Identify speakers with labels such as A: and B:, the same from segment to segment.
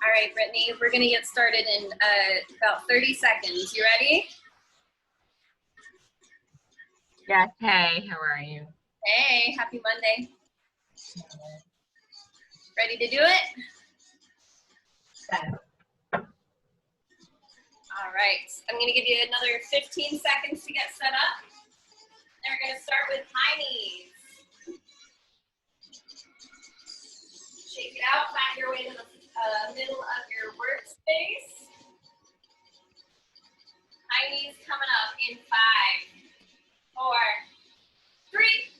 A: All right, Brittany, we're gonna get started in about 30 seconds. You ready?
B: Yes, hey, how are you?
A: Hey, happy Monday. Ready to do it?
B: Yes.
A: All right, I'm gonna give you another 15 seconds to get set up. And we're gonna start with high knees. Shake it out, find your way to the middle of your workspace. High knees coming up in 5, 4, 3,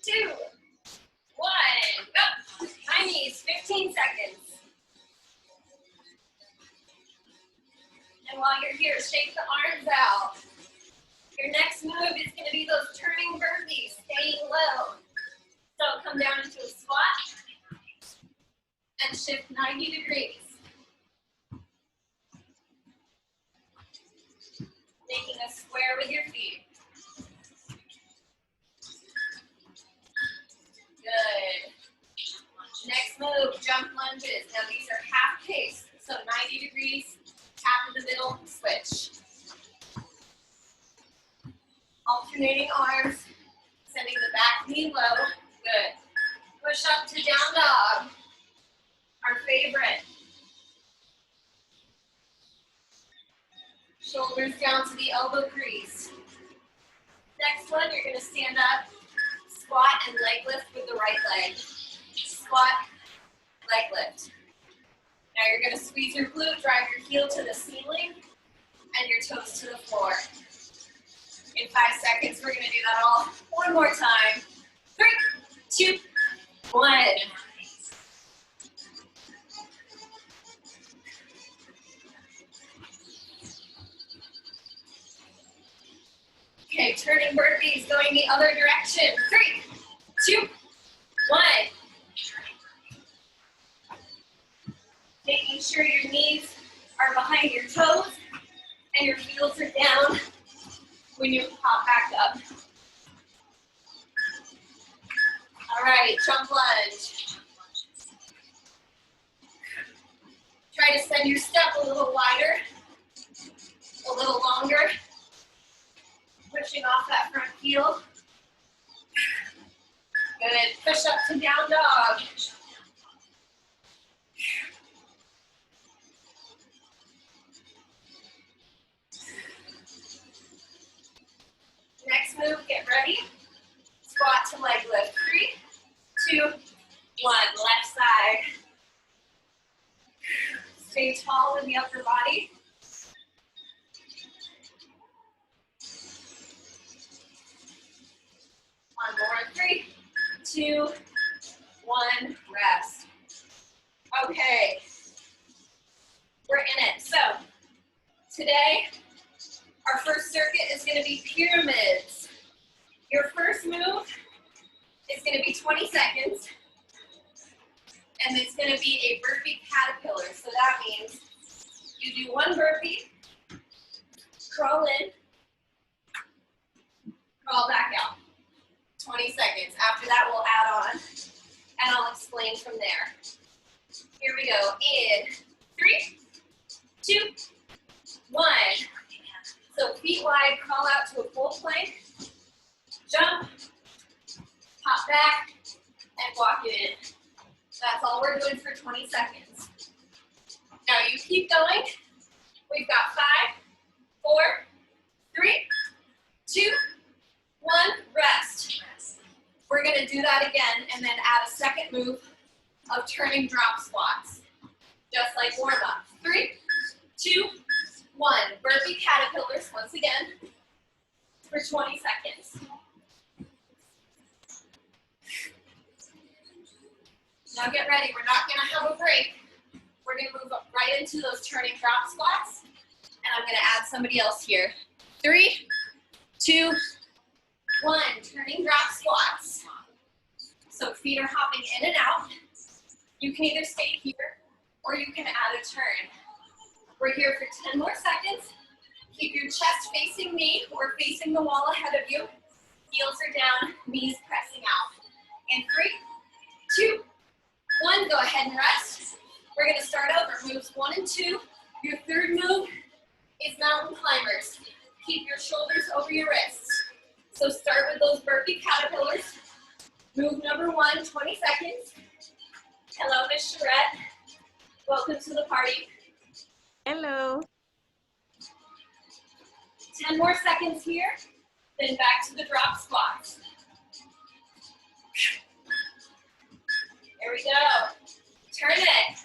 A: 2, 1, go. High knees, 15 seconds. And while you're here, shake the arms out. Your next move is going to be those turning burpees, staying low. So come down into a squat and shift 90 degrees. Making a square with your feet. Good. Next move, jump lunges. Now these are half pace, so 90 degrees, tap in the middle, switch. Alternating arms, sending the back knee low. Good. Push up to down dog, our favorite. Shoulders down to the elbow crease. Next one, you're going to stand up, squat and leg lift with the right leg. Squat, leg lift. Now you're going to squeeze your glute, drive your heel to the ceiling, and your toes to the floor. In 5 seconds, we're going to do that all one more time. 3, 2, 1. Okay, turning burpees, going the other direction. 3, 2, 1. Making sure your knees are behind your toes and your heels are down when you pop back up. All right, jump lunge. Try to send your step a little wider, a little longer. Pushing off that front heel. Good. Push up to down dog. Next move, get ready. Squat to leg lift. 3, 2, 1. Left side. Stay tall in the upper body. One more. 3, 2, 1. Rest. Okay. We're in it. So, today, our first circuit is going to be pyramids. Your first move is going to be 20 seconds. And it's going to be a burpee caterpillar. So that means you do one burpee, crawl in, crawl back out. 20 seconds. After that, we'll add on, and I'll explain from there. Here we go. In 3, 2, 1. So feet wide, crawl out to a full plank, jump, hop back, and walk it in. That's all we're doing for 20 seconds. Now you keep going. We've got 5, 4, 3, 2, 1, rest. We're going to do that again and then add a second move of turning drop squats, just like warm up. 3, 2, 1. Burpee caterpillars once again for 20 seconds. Now get ready. We're not going to have a break. We're going to move up right into those turning drop squats, and I'm going to add somebody else here. 3, 2, 1. Turning drop squats. So feet are hopping in and out. You can either stay here or you can add a turn. We're here for 10 more seconds. Keep your chest facing me or facing the wall ahead of you. Heels are down, knees pressing out. In 3, 2, 1, go ahead and rest. We're going to start over. moves 1 and 2. Your third move is mountain climbers. Keep your shoulders over your wrists. So start with those burpee caterpillars. Move number 1, 20 seconds. Hello, Miss Charette. Welcome to the party.
C: Hello.
A: 10 more seconds here, then back to the drop squats. There we go. Turn it.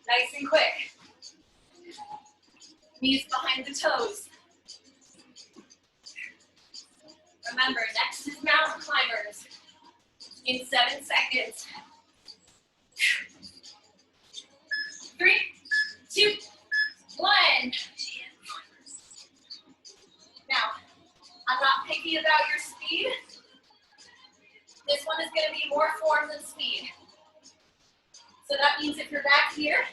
A: Nice and quick. Knees behind the toes. Remember, next is mountain climbers in 7 seconds. 3, 2, 1. Now, I'm not picky about your speed. This one is going to be more form than speed. So that means if you're back here,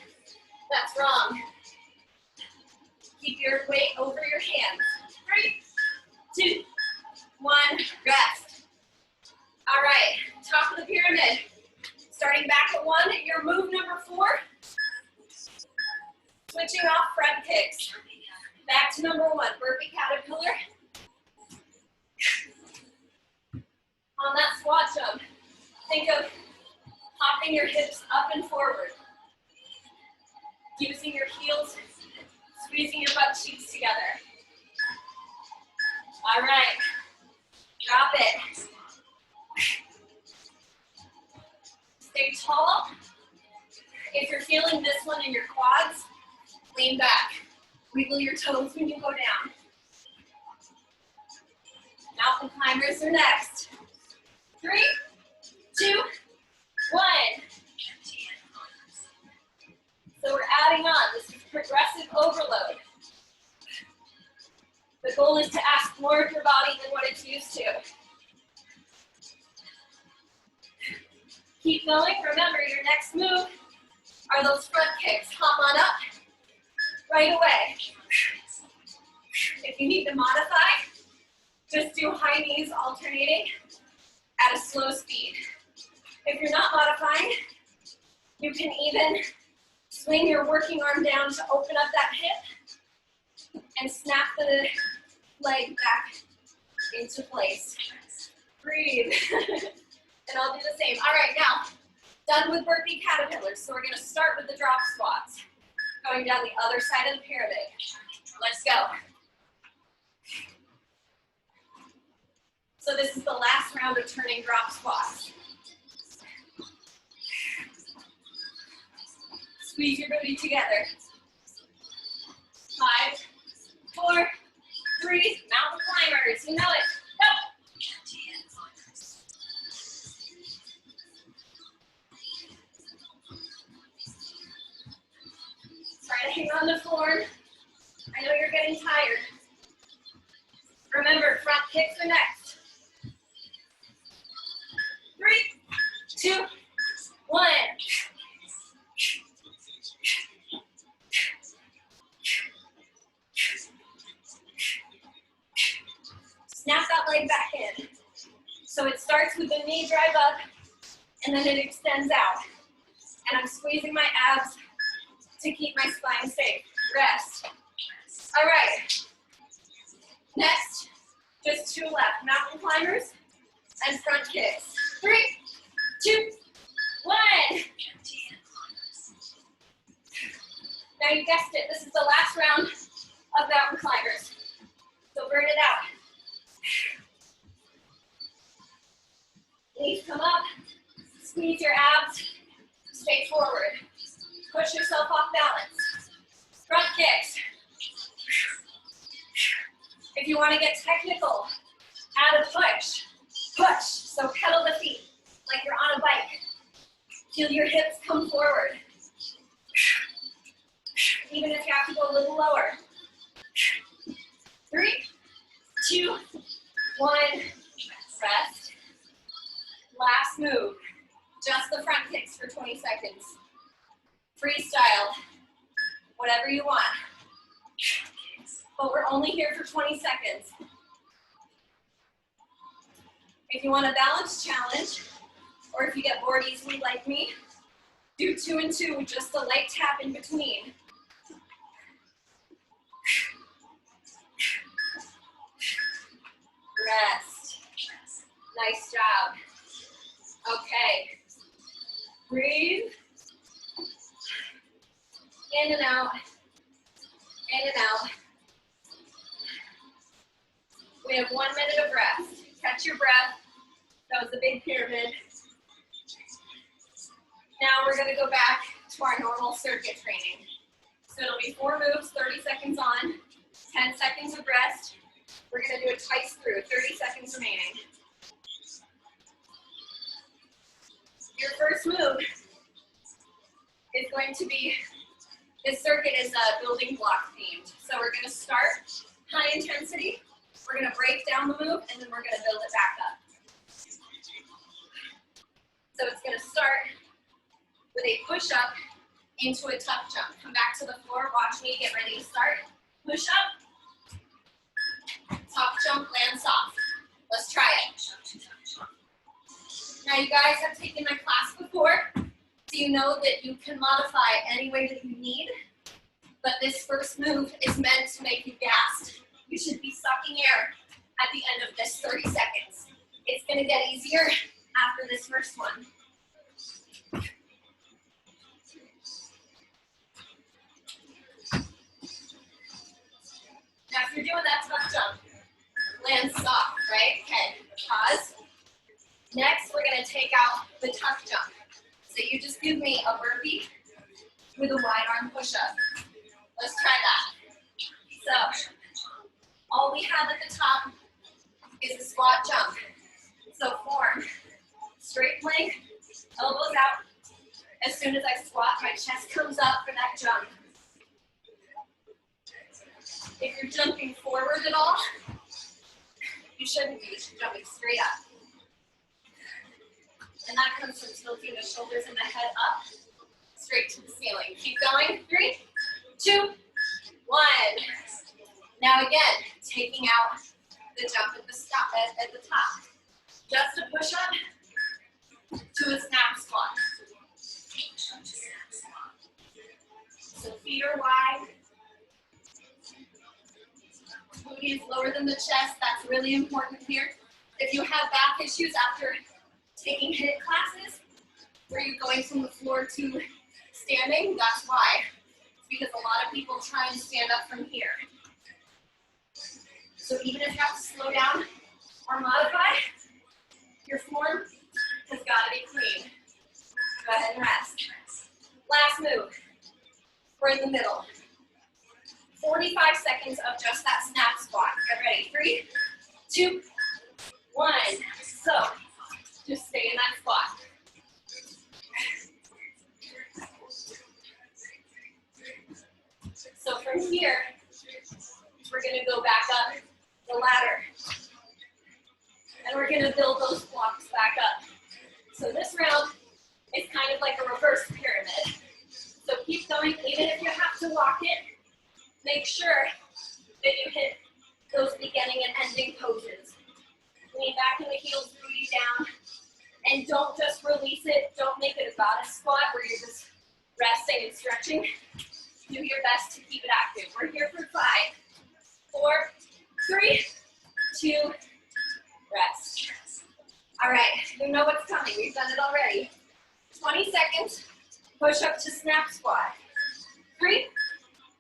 A: that's wrong. Keep your weight over your hands. 3, 2, 1, rest. All right, top of the pyramid. Starting back at 1, your move number 4. Switching off front kicks. Back to number 1, burpee caterpillar. On that squat jump, think of hopping your hips up and forward. Using your heels, squeezing your butt cheeks together. All right, drop it. Stay tall. If you're feeling this one in your quads, lean back. Wiggle your toes when you go down. Mountain climbers are next. 3, 2, 1. So we're adding on. This is progressive overload. The goal is to ask more of your body than what it's used to. Keep going. Remember, your next move are those front kicks. Hop on up right away. If you need to modify, just do high knees alternating at a slow speed. If you're not modifying, you can even swing your working arm down to open up that hip and snap the leg back into place. Breathe. And I'll do the same. All right, now, done with burpee caterpillars. So we're going to start with the drop squats. Going down the other side of the pyramid. Let's go. So this is the last round of turning drop squats. Squeeze your booty together. 5, 4, 3, mountain climbers. You know it. Go. Try to hang on the floor. I know you're getting tired. Remember, front kicks are next. 3, 2, 1. Snap that leg back in. So it starts with the knee drive up, and then it extends out. And I'm squeezing my abs to keep my spine safe. Rest. All right. Next, just 2 left. Mountain climbers and front kicks. 3, 2, 1. Now you guessed it, this is the last round of mountain climbers. So burn it out. Knees come up, squeeze your abs, stay forward. Push yourself off balance. Front kicks. If you want to get technical, add a push. Push, so pedal the feet like you're on a bike. Feel your hips come forward. Even if you have to go a little lower. 3, 2, 1, rest. Last move, just the front kicks for 20 seconds. Freestyle, whatever you want. But we're only here for 20 seconds. If you want a balance challenge, or if you get bored easily like me, Do 2 and 2 with just a light tap in between. Rest. Nice job. Okay. Breathe. In and out. In and out. We have 1 minute of rest. Catch your breath. That was a big pyramid. Now we're gonna go back to our normal circuit training. So it'll be 4 moves, 30 seconds on, 10 seconds of rest. We're gonna do it twice through, 30 seconds remaining. Your first move is going to be, this circuit is building block themed. So we're gonna start high intensity, we're gonna break down the move, and then we're gonna build it back up. So it's gonna start with a push-up into a tuck jump. Come back to the floor, watch me, get ready to start. Push up, tuck jump, land soft. Let's try it. Now you guys have taken my class before, so you know that you can modify any way that you need, but this first move is meant to make you gassed. You should be sucking air at the end of this 30 seconds. It's gonna get easier after this first one. Now if you're doing that tuck jump, land soft, right? Okay, pause. Next, we're gonna take out the tuck jump. So you just give me a burpee with a wide arm push-up. Let's try that. So, all we have at the top is a squat jump. So form straight plank, elbows out. As soon as I squat, my chest comes up for that jump. If you're jumping forward at all, you shouldn't be. You should be jumping straight up. And that comes from tilting the shoulders and the head up, straight to the ceiling. Keep going. 3, 2, 1. Now again, taking out the jump at the top. Just a push up to a snap squat. So feet are wide. Booty is lower than the chest. That's really important here. If you have back issues after taking HIIT classes, where you're going from the floor to standing, that's why. It's because a lot of people try and stand up from here. So even if you have to slow down or modify, your form has got to be clean. Go ahead and rest. Last move. We're in the middle. 45 seconds of just that snap squat. Get ready. 3, 2, 1. So, just stay in that squat. So from here, we're going to go back up the ladder. And we're going to build those blocks back up. So this round is kind of like a reverse pyramid. So keep going, even if you have to walk it, make sure that you hit those beginning and ending poses. Lean back in the heels, booty down, and don't just release it. Don't make it a goddess squat where you're just resting and stretching. Do your best to keep it active. We're here for 5, 4, 3, 2, rest. All right, you know what's coming. We've done it already. 20 seconds, push up to snap squat. 3,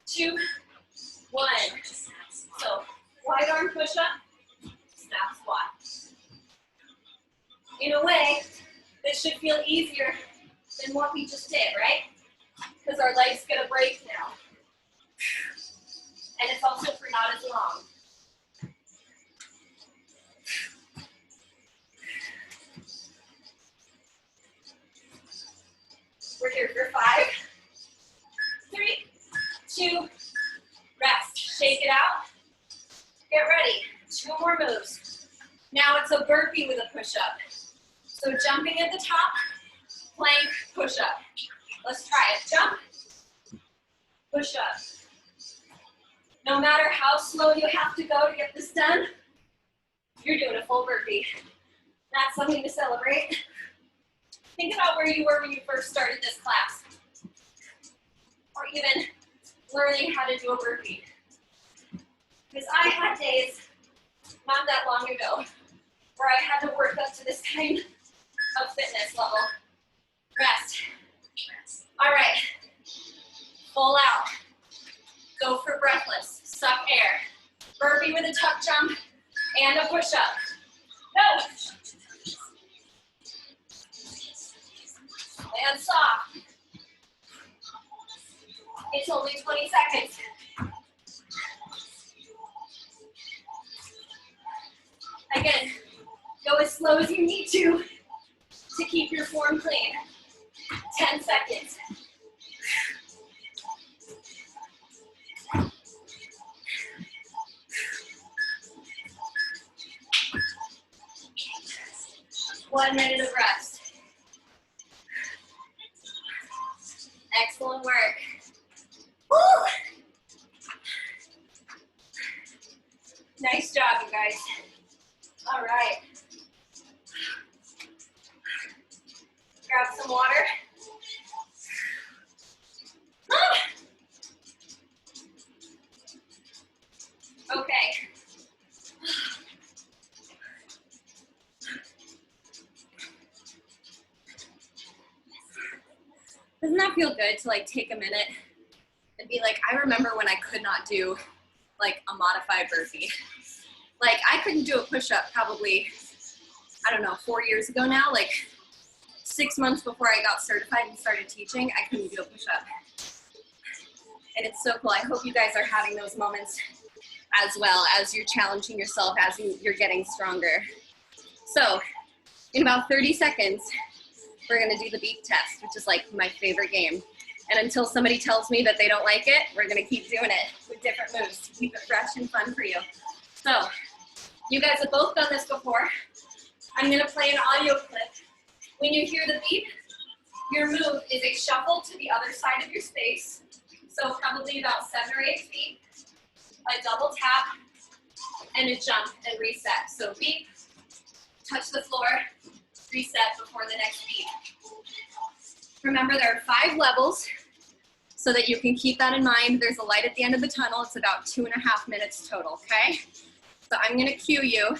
A: 2, 1. So, wide arm push up, snap squat. In a way, this should feel easier than what we just did, right? Because our leg's gonna break now. And it's also for not as long. We're here for 5, 3, 2, rest. Shake it out. Get ready. 2 more moves. Now it's a burpee with a push-up. So jumping at the top, plank, push-up. Let's try it. Jump, push-up. No matter how slow you have to go to get this done, you're doing a full burpee. That's something to celebrate. Think about where you were when you first started this class, or even learning how to do a burpee. Because I had days, not that long ago, where I had to work up to this kind of fitness level. Rest. All right. Full out. Go for breathless. Suck air. Burpee with a tuck jump and a push-up. Go. Land soft. It's only 20 seconds. Again, go as slow as you need to keep your form clean. 10 seconds. One minute of rest. Excellent work. Woo! Nice job, you guys. All right. Grab some water. Okay. Doesn't that feel good to like take a minute and be like, I remember when I could not do like a modified burpee. Like I couldn't do a push-up probably, I don't know, 4 years ago now, like 6 months before I got certified and started teaching, I couldn't do a push-up. And it's so cool. I hope you guys are having those moments as well as you're challenging yourself as you're getting stronger. So in about 30 seconds, we're gonna do the beep test, which is like my favorite game. And until somebody tells me that they don't like it, we're gonna keep doing it with different moves to keep it fresh and fun for you. So you guys have both done this before. I'm gonna play an audio clip. When you hear the beep, your move is a shuffle to the other side of your space. So probably about 7 or 8 feet, a double tap, and a jump and reset. So beep, touch the floor, reset before the next beat. Remember, there are 5 levels so that you can keep that in mind. There's a light at the end of the tunnel. It's about 2.5 minutes total, okay? So I'm gonna cue you.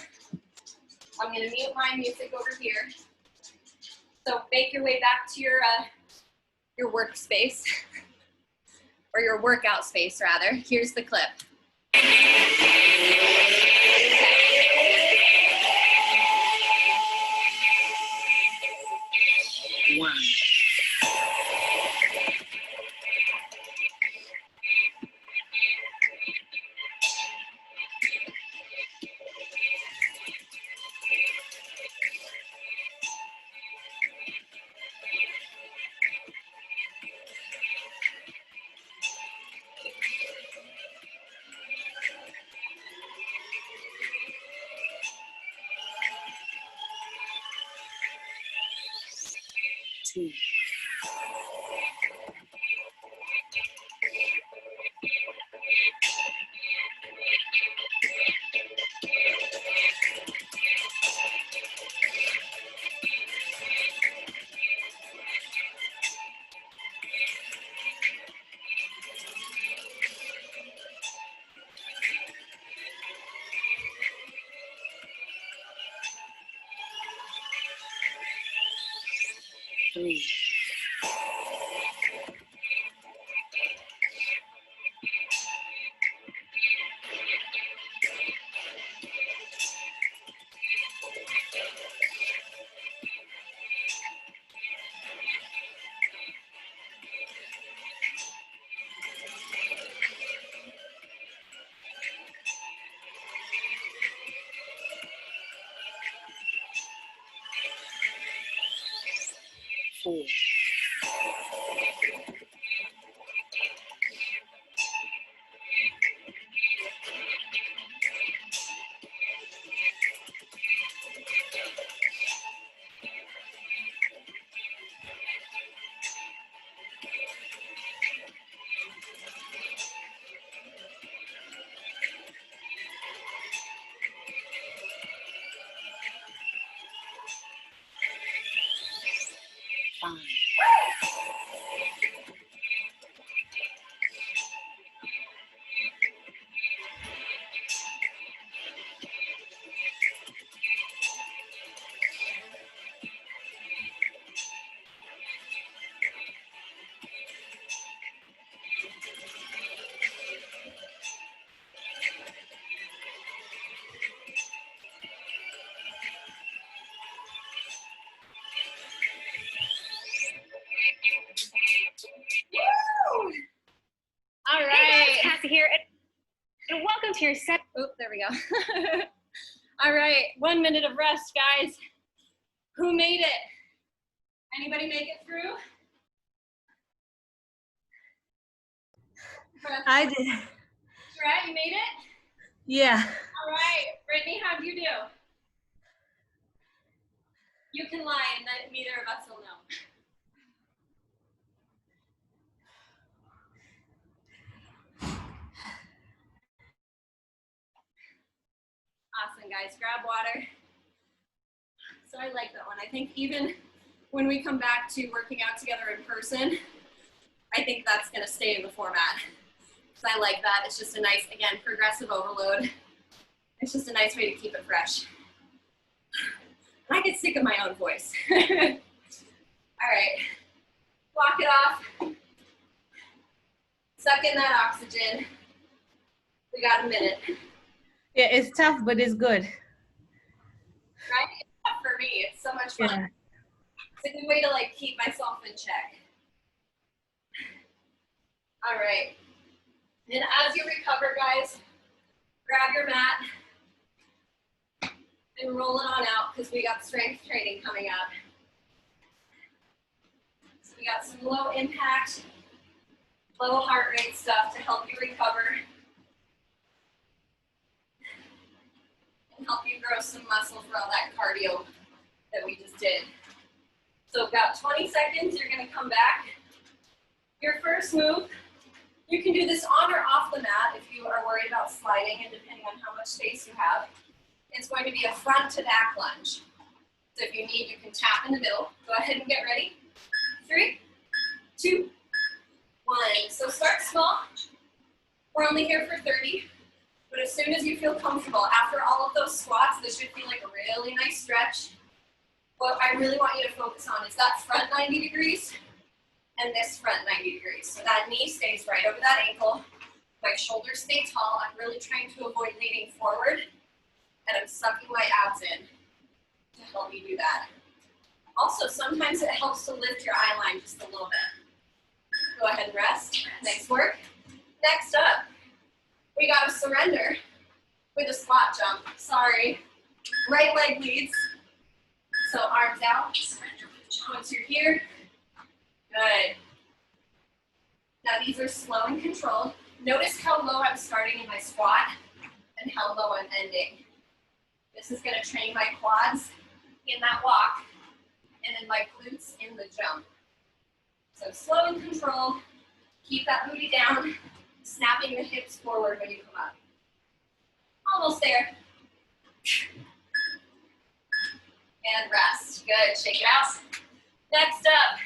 A: I'm gonna mute my music over here. So make your way back to your workspace, or your workout space rather. Here's the clip.
B: 1, 2, 3, 4, 5,
A: here, set. Oh, there we go. All right, 1 minute of rest, guys. Who made it? Anybody make it through?
C: I did.
A: Sherette, you made it?
C: Yeah.
A: All right, Brittany, how'd you do? You can lie and then neither of us will know. Awesome, guys, grab water. So I like that one. I think even when we come back to working out together in person, I think that's gonna stay in the format. Because I like that. It's just a nice, again, progressive overload. It's just a nice way to keep it fresh. I get sick of my own voice. All right, walk it off. Suck in that oxygen. We got a minute.
C: Yeah, it's tough, but it's good.
A: Right? It's tough for me. It's so much fun.
C: Yeah.
A: It's a good way to like keep myself in check. All right. And as you recover, guys, grab your mat and roll it on out because we got strength training coming up. So we got some low impact, low heart rate stuff to help you recover and help you grow some muscle for all that cardio that we just did. So about 20 seconds, you're gonna come back. Your first move, you can do this on or off the mat if you are worried about sliding and depending on how much space you have. It's going to be a front to back lunge. So if you need, you can tap in the middle. Go ahead and get ready. 3, 2, 1. So start small. We're only here for 30, but as soon as you feel comfortable, after all of those squats, this should feel like a really nice stretch. What I really want you to focus on is that front 90 degrees and this front 90 degrees. So that knee stays right over that ankle. My shoulders stay tall. I'm really trying to avoid leaning forward, and I'm sucking my abs in to help me do that. Also, sometimes it helps to lift your eye line just a little bit. Go ahead and rest. Nice work. Next up, we got a surrender with a squat jump. Sorry. Right leg leads. So arms out. Once you're here, good. Now these are slow and controlled. Notice how low I'm starting in my squat and how low I'm ending. This is going to train my quads in that walk and then my glutes in the jump. So slow and controlled. Keep that booty down, snapping the hips forward when you come up. Almost there. And rest. Good. Shake it out. Next up,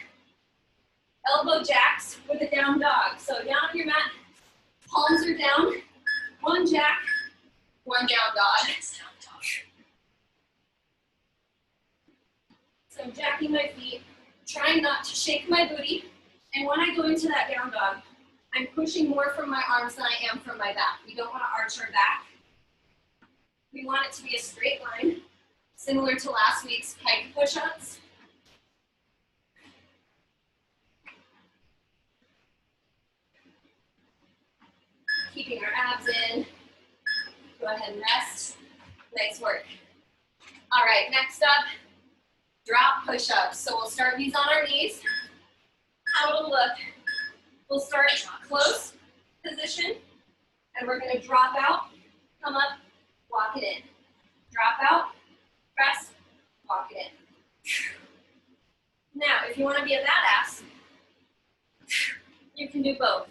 A: elbow jacks with a down dog. So down on your mat, palms are down, one jack, one down dog. So I'm jacking my feet, trying not to shake my booty. And when I go into that down dog, I'm pushing more from my arms than I am from my back. We don't want to arch our back. We want it to be a straight line, similar to last week's pike push-ups. Keeping our abs in. Go ahead and rest. Nice work. All right, next up, drop push-ups. So we'll start these on our knees. How it'll look, we'll start close position, and we're gonna drop out, come up, walk it in. Drop out, press, walk it in. Now, if you wanna be a badass, you can do both.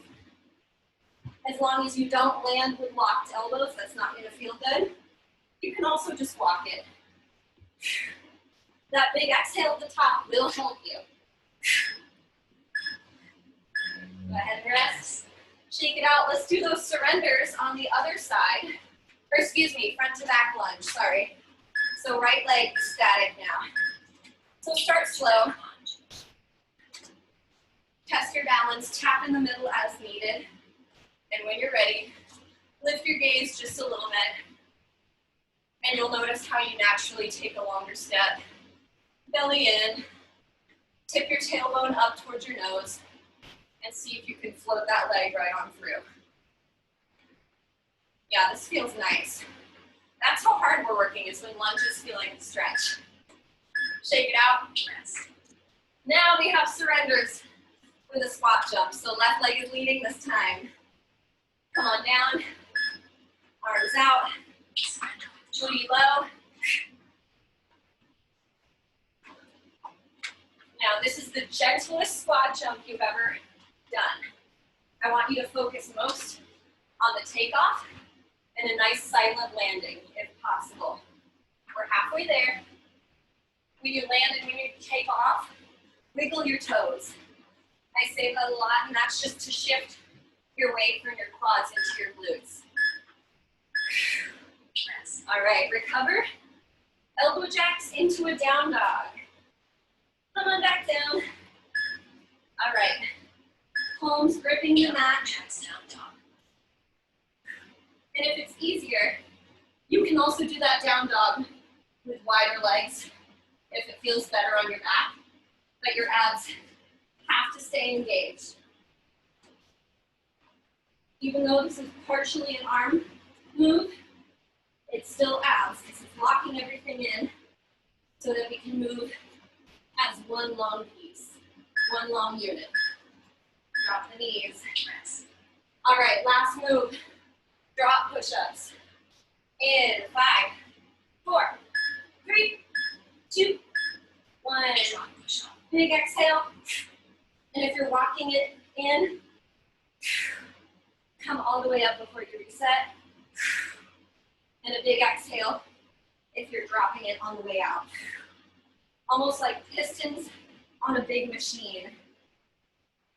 A: As long as you don't land with locked elbows, that's not gonna feel good. You can also just walk it. That big exhale at the top will help you. Go ahead and rest. Shake it out. Let's do those surrenders on the other side. Or excuse me, front to back lunge, sorry. So right leg static now. So start slow. Test your balance, tap in the middle as needed. And when you're ready, lift your gaze just a little bit. And you'll notice how you naturally take a longer step. Belly in. Tip your tailbone up towards your nose. And see if you can float that leg right on through. Yeah, this feels nice. That's how hard we're working, is when lunges feel like a stretch. Shake it out. Now we have surrenders for the squat jump. So left leg is leading this time. Come on down. Arms out. Booty low. Now this is the gentlest squat jump you've ever done. I want you to focus most on the takeoff and a nice silent landing, if possible. We're halfway there. When you land and when you take off, wiggle your toes. I say that a lot, and that's just to shift your weight from your quads into your glutes. All right, recover. Elbow jacks into a down dog. Come on back down. All right. Palms gripping the mat. And if it's easier, you can also do that down dog with wider legs if it feels better on your back, but your abs have to stay engaged. Even though this is partially an arm move, it's still abs because it's locking everything in so that we can move as one long piece, one long unit. Drop the knees. All right, last move. Drop push-ups. In 5, 4, 3, 2, 1. Big exhale. And if you're walking it in, come all the way up before you reset. And a big exhale if you're dropping it on the way out. Almost like pistons on a big machine.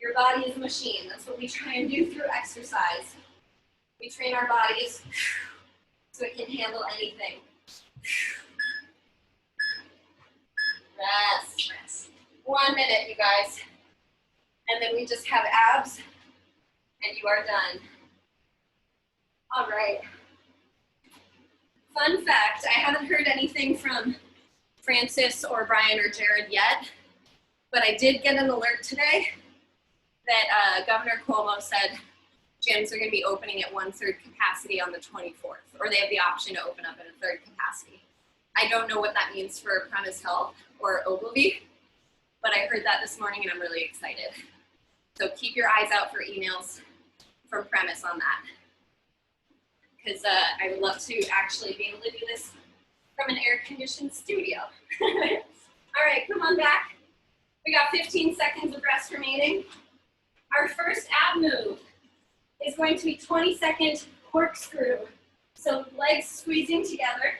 A: Your body is a machine. That's what we try and do through exercise. We train our bodies so it can handle anything. Rest. 1 minute, you guys. And then we just have abs, and you are done. All right. Fun fact, I haven't heard anything from Francis or Brian or Jared yet, but I did get an alert today that Governor Cuomo said gyms are going to be opening at 1/3 capacity on the 24th, or they have the option to open up at a 1/3 capacity. I don't know what that means for Premise Health or Ogilvy, but I heard that this morning and I'm really excited. So keep your eyes out for emails from Premise on that, because I would love to actually be able to do this from an air-conditioned studio. All right, come on back. We got 15 seconds of rest remaining. Our first ab move is going to be 20-second corkscrew. So legs squeezing together.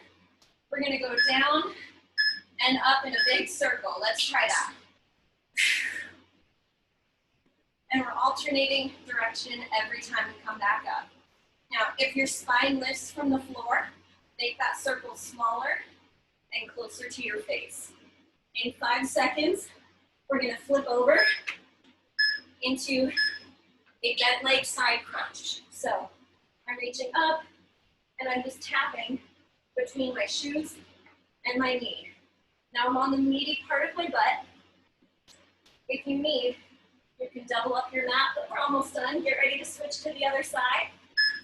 A: We're gonna go down and up in a big circle. Let's try that. And we're alternating direction every time we come back up. Now, if your spine lifts from the floor, make that circle smaller and closer to your face. In 5 seconds, we're gonna flip over into a bent leg side crunch. So I'm reaching up and I'm just tapping between my shoes and my knee. Now I'm on the meaty part of my butt. If you need, you can double up your mat, but we're almost done. Get ready to switch to the other side.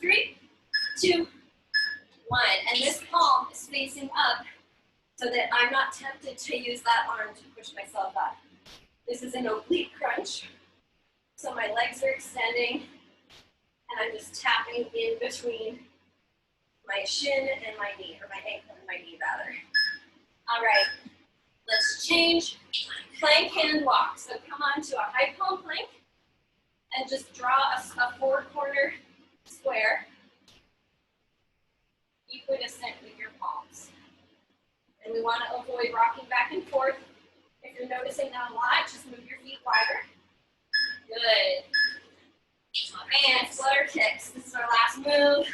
A: 3, 2, 1. And this palm is facing up so that I'm not tempted to use that arm to push myself up. This is an oblique crunch. So my legs are extending and I'm just tapping in between my shin and my knee, or my ankle and my knee rather. All right, let's change. Plank hand walk. So come on to a high palm plank and just draw a 4-corner square, equidistant with your palms. And we want to avoid rocking back and forth. If you're noticing that a lot, just move your feet wider. Good. And flutter kicks. This is our last move.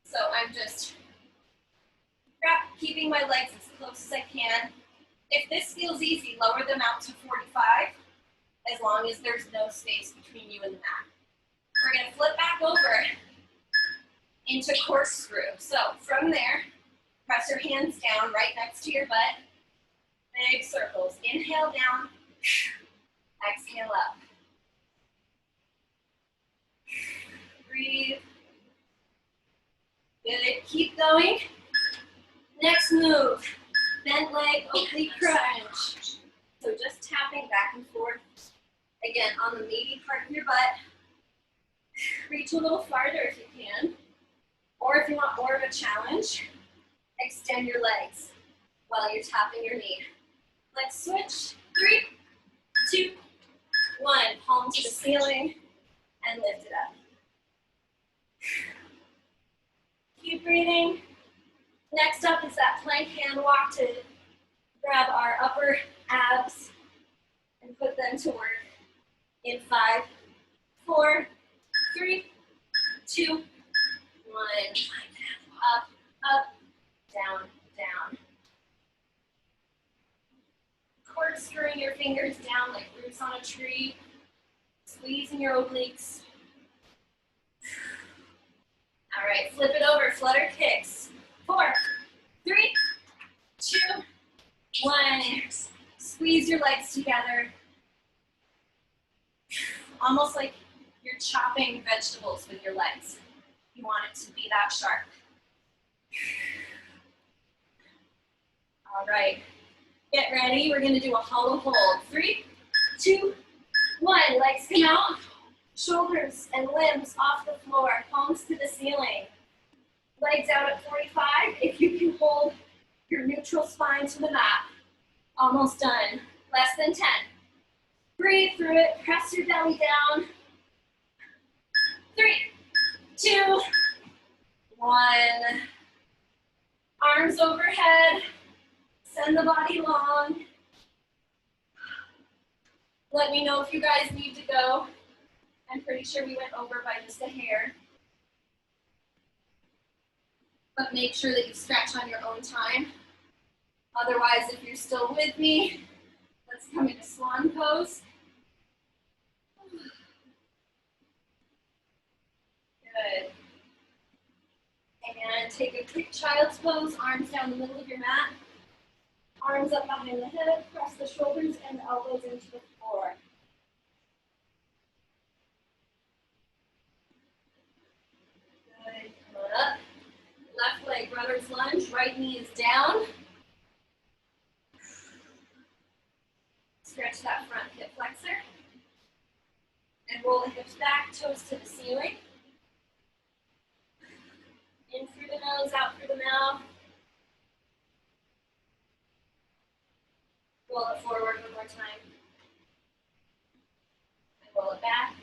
A: So I'm just keeping my legs as close as I can. If this feels easy, lower them out to 45, as long as there's no space between you and the mat. We're going to flip back over into corkscrew. So from there, press your hands down right next to your butt. Big circles. Inhale down. Exhale up. Breathe. Keep going. Next move, bent leg, oblique crunch. So just tapping back and forth. Again, on the meaty part of your butt. Reach a little farther if you can. Or if you want more of a challenge, extend your legs while you're tapping your knee. Let's switch. 3, 2, 1. Palm to the ceiling and lift it up. Keep breathing. Next up is that plank hand walk to grab our upper abs and put them to work in 5, 4, 3, 2, 1. Up, up, down, down. Corkscrewing your fingers down like roots on a tree. Squeezing your obliques. All right, flip it over, flutter kicks. 4, 3, 2, 1. Squeeze your legs together. Almost like you're chopping vegetables with your legs. You want it to be that sharp. All right, get ready. We're gonna do a hollow hold. 3, 2, 1. Legs come out. Shoulders and limbs off the floor. Palms to the ceiling. Legs out at 45. If you can hold your neutral spine to the mat. Almost done. Less than 10. Breathe through it. Press your belly down. 3, 2, 1. Arms overhead. Send the body long. Let me know if you guys need to go. I'm pretty sure we went over by just a hair. But make sure that you stretch on your own time. Otherwise, if you're still with me, let's come into swan pose. Good. And take a quick child's pose, arms down the middle of your mat. Arms up behind the head, press the shoulders and the elbows into the floor. Good, come on up. Left leg, runner's lunge, right knee is down. Stretch that front hip flexor. And roll the hips back, toes to the ceiling. In through the nose, out through the mouth. Roll it forward one more time. And roll it back.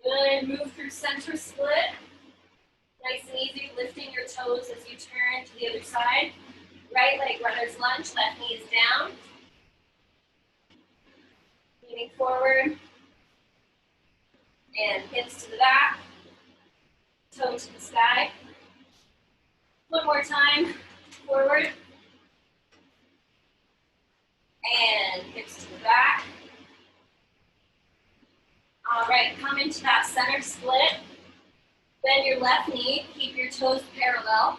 A: Good, move through center split. Nice and easy, lifting your toes as you turn to the other side. Right leg, runner's lunge, left knee is down. Leaning forward. And hips to the back. Toe to the sky. One more time, forward. And hips to the back. All right, come into that center split. Bend your left knee, keep your toes parallel.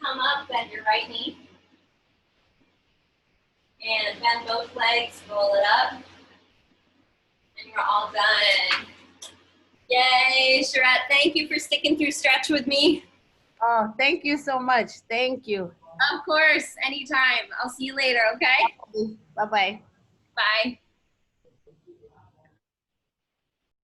A: Come up, bend your right knee. And bend both legs, roll it up. And you're all done. Yay, Charette, thank you for sticking through stretch with me.
C: Oh, thank you so much. Thank you.
A: Of course, anytime. I'll see you later, okay?
C: Bye-bye.
A: Bye.